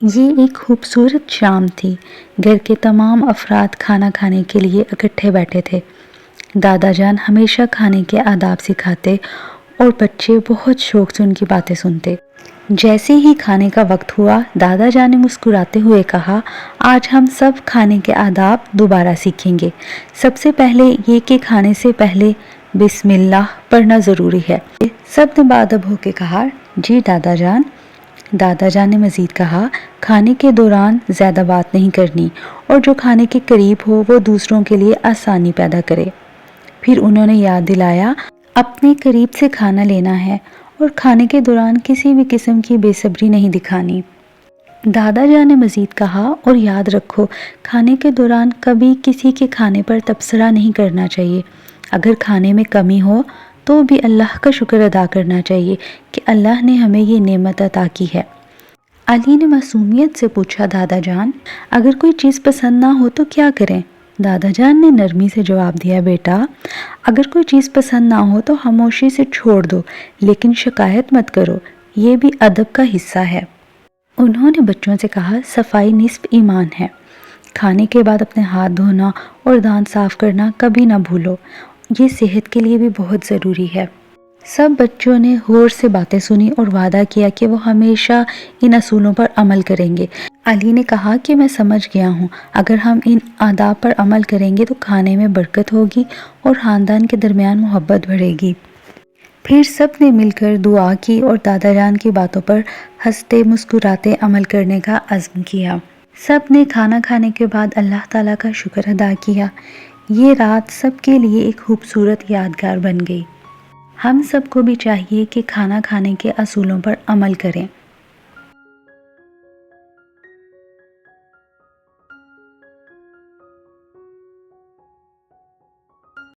یہ ایک خوبصورت شام تھی۔ گھر کے تمام افراد کھانا کھانے کے لیے اکٹھے بیٹھے تھے۔ دادا جان ہمیشہ کھانے کے آداب سکھاتے اور بچے بہت شوق سے ان کی باتیں سنتے۔ جیسے ہی کھانے کا وقت ہوا، دادا جان نے مسکراتے ہوئے کہا، آج ہم سب کھانے کے آداب دوبارہ سیکھیں گے۔ سب سے پہلے یہ کہ کھانے سے پہلے بسم اللہ پڑھنا ضروری ہے۔ سب نے بادب ہو کے کہا، جی دادا جان۔ دادا جان نے مزید کہا، کھانے کے دوران زیادہ بات نہیں کرنی اور جو کھانے کے قریب ہو وہ دوسروں کے لیے آسانی پیدا کرے۔ پھر انہوں نے یاد دلایا، اپنے قریب سے کھانا لینا ہے اور کھانے کے دوران کسی بھی قسم کی بے صبری نہیں دکھانی۔ دادا جان نے مزید کہا، اور یاد رکھو، کھانے کے دوران کبھی کسی کے کھانے پر تبصرہ نہیں کرنا چاہیے۔ اگر کھانے میں کمی ہو تو بھی اللہ کا شکر ادا کرنا چاہیے کہ اللہ نے ہمیں یہ نعمت عطا کی ہے۔ علی نے معصومیت سے پوچھا، دادا جان، اگر کوئی چیز پسند نہ ہو تو کیا کریں؟ دادا جان نے نرمی سے جواب دیا، بیٹا، اگر کوئی چیز پسند نہ ہو تو خاموشی سے چھوڑ دو، لیکن شکایت مت کرو، یہ بھی ادب کا حصہ ہے۔ انہوں نے بچوں سے کہا، صفائی نصف ایمان ہے۔ کھانے کے بعد اپنے ہاتھ دھونا اور دانت صاف کرنا کبھی نہ بھولو، یہ صحت کے لیے بھی بہت ضروری ہے۔ سب بچوں نے غور سے باتیں سنی اور وعدہ کیا کہ وہ ہمیشہ ان اصولوں پر عمل کریں گے۔ علی نے کہا کہ میں سمجھ گیا ہوں، اگر ہم ان آداب پر عمل کریں گے تو کھانے میں برکت ہوگی اور خاندان کے درمیان محبت بڑھے گی۔ پھر سب نے مل کر دعا کی اور دادا جان کی باتوں پر ہنستے مسکراتے عمل کرنے کا عزم کیا۔ سب نے کھانا کھانے کے بعد اللہ تعالیٰ کا شکر ادا کیا۔ یہ رات سب کے لیے ایک خوبصورت یادگار بن گئی۔ ہم سب کو بھی چاہیے کہ کھانا کھانے کے اصولوں پر عمل کریں۔